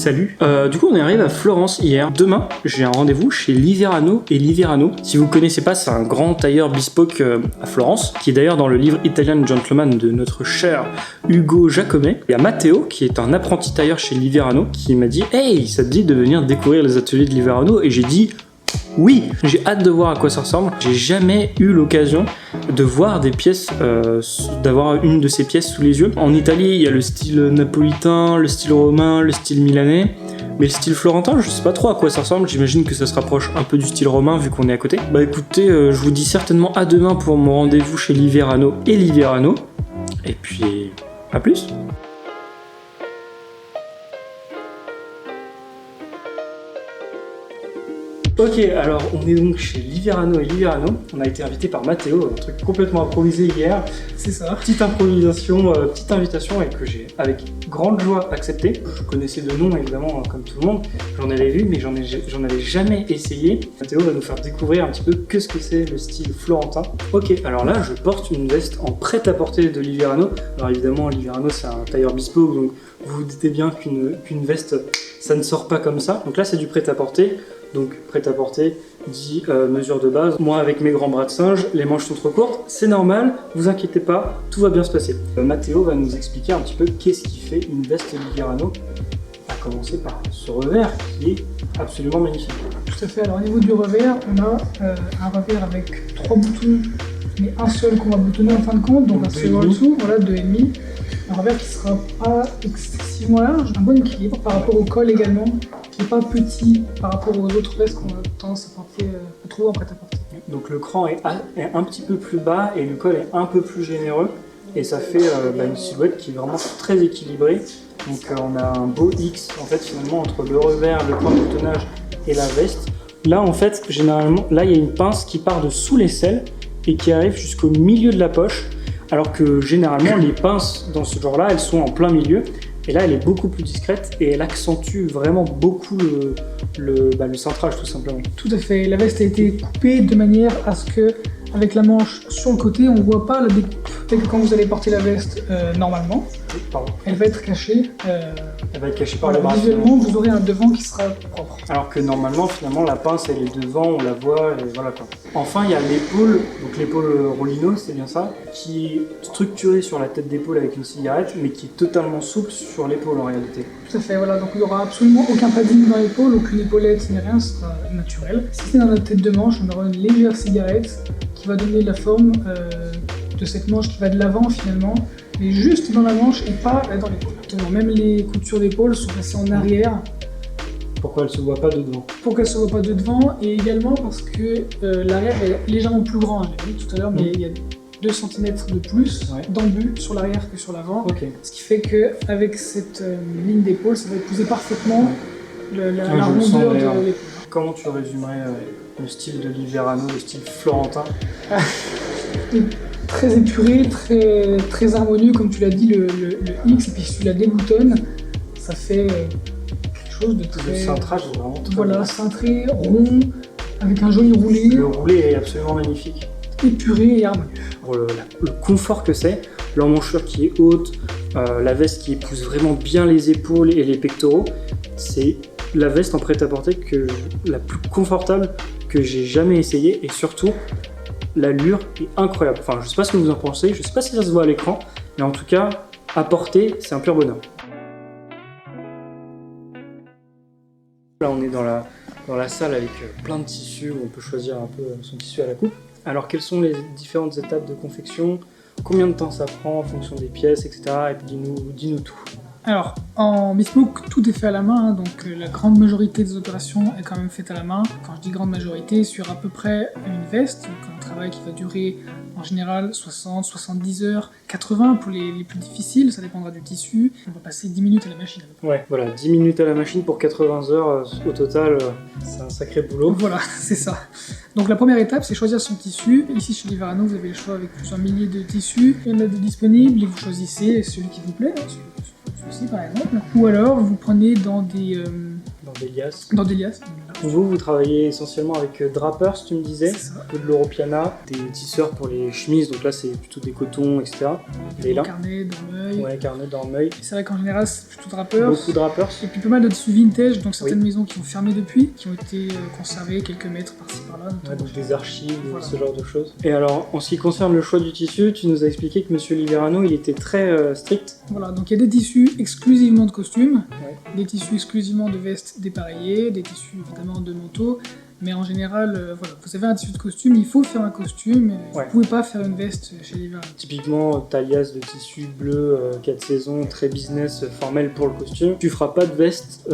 Salut. Du coup on est arrivé à Florence hier. Demain j'ai un rendez-vous chez Liverano et Liverano. Si vous connaissez pas, c'est un grand tailleur bespoke à Florence, qui est d'ailleurs dans le livre Italian Gentleman de notre cher Ugo Jacomet. Il y a Matteo qui est un apprenti tailleur chez Liverano qui m'a dit hey, ça te dit de venir découvrir les ateliers de Liverano? Et j'ai dit oui, j'ai hâte de voir à quoi ça ressemble. J'ai jamais eu l'occasion de voir des pièces, d'avoir une de ces pièces sous les yeux. En Italie, il y a le style napolitain, le style romain, le style milanais. Mais le style florentin, je sais pas trop à quoi ça ressemble. J'imagine que ça se rapproche un peu du style romain vu qu'on est à côté. Bah écoutez, je vous dis certainement à demain pour mon rendez-vous chez Liverano et Liverano. Et puis, à plus. Ok, alors on est donc chez Liverano et Liverano. On a été invité par Matteo, un truc complètement improvisé hier. C'est ça. Petite improvisation, petite invitation et que j'ai avec grande joie accepté. Je connaissais de nom évidemment comme tout le monde. J'en avais vu mais j'en avais jamais essayé. Matteo va nous faire découvrir un petit peu que ce que c'est le style florentin. Ok, alors là je porte une veste en prêt-à-porter de Liverano. Alors évidemment Liverano c'est un tailleur bespoke donc vous vous doutez bien qu'une veste ça ne sort pas comme ça. Donc là c'est du prêt-à-porter. Donc prêt-à-porter dit mesure de base. Moi avec mes grands bras de singe, les manches sont trop courtes, c'est normal, vous inquiétez pas, tout va bien se passer. Matteo va nous expliquer un petit peu qu'est-ce qui fait une veste Liverano, à commencer par ce revers qui est absolument magnifique. Tout à fait, alors au niveau du revers, on a un revers avec 3 boutons, mais un seul qu'on va boutonner en fin de compte, donc un seul en dessous, voilà, 2,5. Un revers qui sera pas excessivement large, un bon équilibre par rapport au col également, qui n'est pas petit par rapport aux autres vestes qu'on a tendance à trouver en prêt-à-porter. Donc le cran est un petit peu plus bas et le col est un peu plus généreux et ça fait une silhouette qui est vraiment très équilibrée. Donc on a un beau X en fait finalement entre le revers, le point de boutonnage et la veste. Là en fait généralement, là il y a une pince qui part de sous l'aisselle et qui arrive jusqu'au milieu de la poche. Alors que généralement les pinces dans ce genre là elles sont en plein milieu et là elle est beaucoup plus discrète et elle accentue vraiment beaucoup le cintrage tout simplement. Tout à fait, la veste a été coupée de manière à ce que avec la manche sur le côté on ne voit pas la découpe. Dès que quand vous allez porter la veste normalement, elle va être cachée. Elle va être cachée par le bras. Visuellement vous aurez un devant qui sera propre. Alors que normalement finalement la pince elle est devant, on la voit et voilà quoi. Enfin il y a l'épaule, donc l'épaule Rollino c'est bien ça, qui est structurée sur la tête d'épaule avec une cigarette mais qui est totalement souple sur l'épaule en réalité. Tout à fait, voilà, donc il n'y aura absolument aucun padding dans l'épaule, aucune épaulette ni rien, ce sera naturel. Si c'est dans la tête de manche, on aura une légère cigarette qui va donner la forme de cette manche qui va de l'avant finalement, mais juste dans la manche et pas dans l'épaule. Même les coutures d'épaule sont passées en arrière. Pourquoi elle ne se voit pas de devant? Pour qu'elle ne se voit pas de devant et également parce que l'arrière est légèrement plus grand, j'ai vu tout à l'heure, mais il y a 2 cm de plus d'embut sur l'arrière que sur l'avant. Okay. Ce qui fait qu'avec cette ligne d'épaule, ça va épouser parfaitement la rondeur de l'épaule. Comment tu résumerais le style de Liverano, le style florentin? Très épuré, très harmonieux, comme tu l'as dit, le X, et puis si tu la déboutonnes, ça fait quelque chose de très... Le cintrage est vraiment très Voilà, cintré, rond, avec un joli roulé. Le roulé est absolument magnifique. Épuré et harmonieux. Pour le confort que c'est, l'emmanchure qui est haute, la veste qui épouse vraiment bien les épaules et les pectoraux, c'est la veste en prêt-à-porter la plus confortable que j'ai jamais essayé et surtout l'allure est incroyable. Enfin, je sais pas ce que vous en pensez, je sais pas si ça se voit à l'écran, mais en tout cas, à porter, c'est un pur bonheur. Là, on est dans la salle avec plein de tissus où on peut choisir un peu son tissu à la coupe. Alors, quelles sont les différentes étapes de confection? Combien de temps ça prend en fonction des pièces, etc. Et puis dis-nous tout. Alors, en bespoke, tout est fait à la main, donc la grande majorité des opérations est quand même faite à la main. Quand je dis grande majorité, sur à peu près une veste, donc un travail qui va durer en général 60, 70 heures, 80 pour les plus difficiles, ça dépendra du tissu. On va passer 10 minutes à la machine. Ouais, voilà, 10 minutes à la machine pour 80 heures au total, c'est un sacré boulot. Voilà, c'est ça. Donc la première étape, c'est choisir son tissu. Ici chez Liverano, vous avez le choix avec plusieurs milliers de tissus. Il y en a de disponibles et vous choisissez celui qui vous plaît. Celui-ci par exemple, ou alors vous prenez dans des liasses, Vous travaillez essentiellement avec Drapers, tu me disais, C'est ça. un peu de l'Europiana, des tisseurs pour les chemises, donc là c'est plutôt des cotons, etc. Et là, Carnet, Dormeuil. ouais, carnet, Dormeuil, C'est vrai qu'en général, c'est plutôt Drapers. beaucoup de Drapers. Et puis pas mal de tissus vintage, donc certaines Oui. maisons qui ont fermé depuis, qui ont été conservées quelques mètres par-ci par-là. Ouais, donc des archives, Voilà. ce genre de choses. Et alors, en ce qui concerne le choix du tissu, tu nous as expliqué que Monsieur Liverano, il était très strict. Voilà, donc il y a des tissus exclusivement de costumes, Ouais. des tissus exclusivement de vestes dépareillées, des tissus évidemment de manteaux, mais en général, voilà, vous avez un tissu de costume, il faut faire un costume, Ouais. vous pouvez pas faire une veste chez Liverano. Typiquement, taillas de tissu bleu, 4 saisons, très business, formel pour le costume. Tu feras pas de veste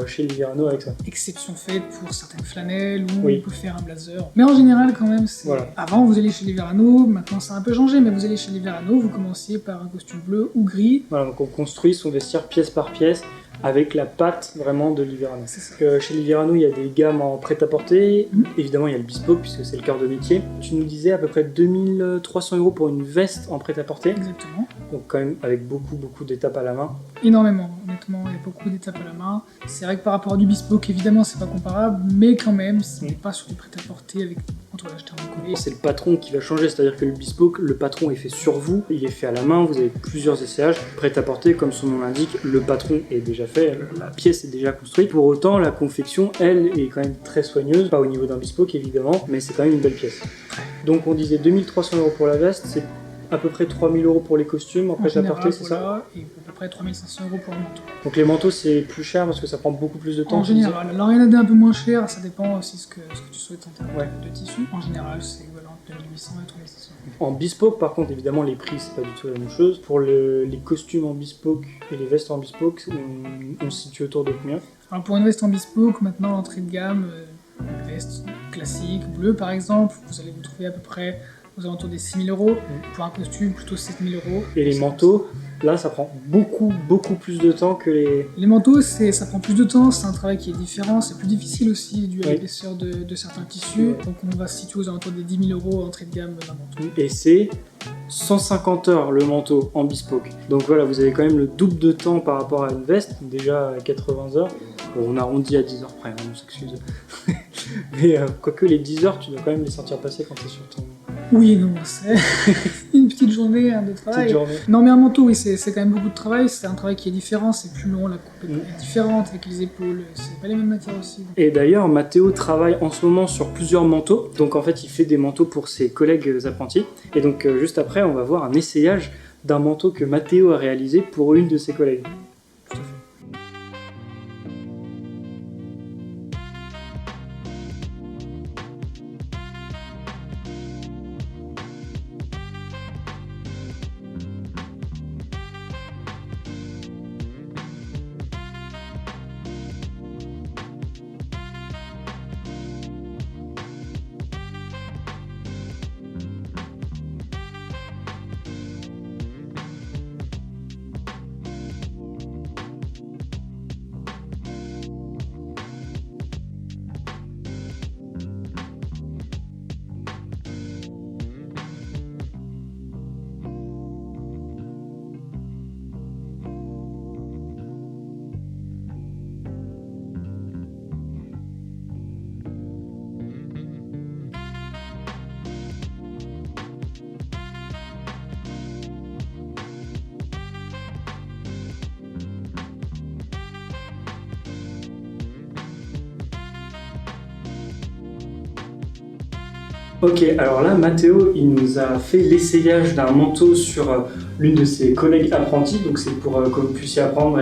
chez Liverano avec ça. Exception faite pour certaines flanelles où Oui. on peut faire un blazer. Mais en général, quand même, c'est... Voilà. Avant, vous allez chez Liverano, maintenant ça a un peu changé, mais vous allez chez Liverano, vous commenciez par un costume bleu ou gris. Voilà, donc on construit son vestiaire pièce par pièce avec la patte vraiment de Liverano. C'est ça. Chez Liverano, il y a des gammes en prêt-à-porter. Mhm. Évidemment, il y a le bespoke puisque c'est le cœur de métier. Tu nous disais à peu près 2300 € pour une veste en prêt-à-porter. Exactement. Donc quand même avec beaucoup d'étapes à la main. Énormément, honnêtement, il y a beaucoup d'étapes à la main. C'est vrai que par rapport à du bespoke, évidemment, c'est pas comparable, mais quand même, ce n'est pas sur du prêt-à-porter avec entre l'acheteur et le collé. C'est le patron qui va changer, c'est-à-dire que le bespoke, le patron est fait sur vous, il est fait à la main, vous avez plusieurs essayages. Prêt-à-porter, comme son nom l'indique, le patron est déjà fait, la pièce est déjà construite. Pour autant, la confection, elle, est quand même très soigneuse, pas au niveau d'un bespoke évidemment, mais c'est quand même une belle pièce. Donc on disait 2300 € pour la veste, c'est à peu près 3000 € pour les costumes en En prêt-à-porter, général, c'est ça? voilà, et à peu près 3500 € pour le manteau. Donc les manteaux c'est plus cher parce que ça prend beaucoup plus de temps. En tu disais. général, alors il y en a des un peu moins chers, ça dépend aussi ce que tu souhaites en termes Ouais. de tissu. En général, c'est équivalent de 2800 et 3500. En bespoke, par contre, évidemment, les prix, c'est pas du tout la même chose. Pour les costumes en bespoke et les vestes en bespoke, on se situe autour de combien? Alors pour une veste en bespoke, maintenant l'entrée de gamme, une veste classique, bleue par exemple, vous allez vous trouver à peu près aux alentours des 6000 €. Pour un costume, plutôt 7000 €. Et les manteaux, là, ça prend beaucoup plus de temps que les... Les manteaux, ça prend plus de temps, c'est un travail qui est différent, c'est plus difficile aussi dû à Oui. l'épaisseur de certains tissus. Ouais. Donc on va se situer aux alentours des 10 000 € entrée de gamme d'un manteau. Et c'est 150 heures le manteau en bespoke. Donc voilà, vous avez quand même le double de temps par rapport à une veste, déjà 80 heures. Bon, on arrondit à 10 heures près, hein, on s'excuse. Mais quoique les 10 heures, tu dois quand même les sentir passer quand tu es sur ton Oui, non, c'est une petite journée de travail. petite journée. Non mais un manteau, oui, c'est quand même beaucoup de travail, c'est un travail qui est différent, c'est plus long, la coupe est différente avec les épaules, c'est pas les mêmes matières aussi. Et d'ailleurs, Mathéo travaille en ce moment sur plusieurs manteaux. Donc en fait, il fait des manteaux pour ses collègues apprentis. Et donc juste après, on va voir un essayage d'un manteau que Mathéo a réalisé pour une de ses collègues. Tout à fait. Ok, alors là, Mathéo, il nous a fait l'essayage d'un manteau sur l'une de ses collègues apprentis, donc c'est pour que vous puissiez apprendre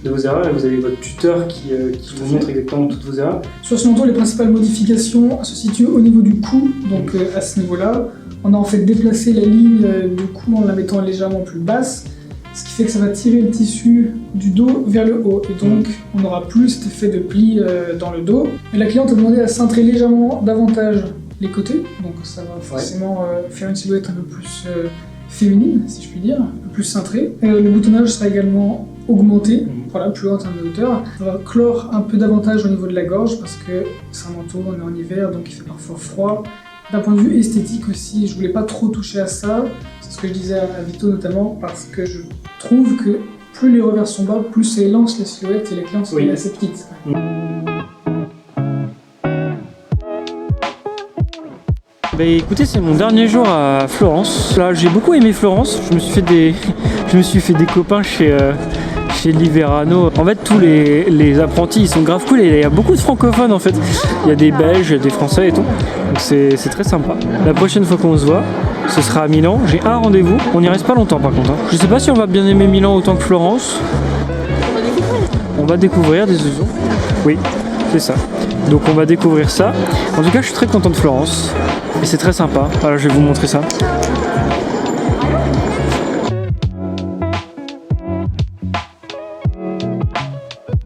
de vos erreurs, et vous avez votre tuteur qui vous montre exactement toutes vos erreurs. Sur ce manteau, les principales modifications se situent au niveau du cou, donc à ce niveau-là, on a en fait déplacé la ligne du cou en la mettant légèrement plus basse, ce qui fait que ça va tirer le tissu du dos vers le haut, et donc on n'aura plus cet effet de pli dans le dos. Et la cliente a demandé à cintrer légèrement davantage les côtés, donc ça va forcément faire une silhouette un peu plus féminine, si je puis dire, un peu plus cintrée. Le boutonnage sera également augmenté, voilà, plus haut en termes de hauteur. Ça va clore un peu davantage au niveau de la gorge, parce que c'est un manteau, on est en hiver, donc il fait parfois froid. D'un point de vue esthétique aussi, je voulais pas trop toucher à ça, c'est ce que je disais à Vito notamment, parce que je trouve que plus les revers sont bas, plus ça élance la silhouette et les clientes sont assez petites. Bah écoutez, c'est mon dernier jour à Florence. Là, j'ai beaucoup aimé Florence. Je me suis fait des copains chez Liverano. En fait, tous les apprentis, ils sont grave cool et il y a beaucoup de francophones en fait. Il y a des Belges, des Français et tout. Donc c'est très sympa. La prochaine fois qu'on se voit, ce sera à Milan. J'ai un rendez-vous. On n'y reste pas longtemps par contre. Je sais pas si on va bien aimer Milan autant que Florence. On va découvrir des zouzous. Oui, c'est ça. Donc on va découvrir ça. En tout cas, je suis très content de Florence. Et c'est très sympa. Voilà, je vais vous montrer ça.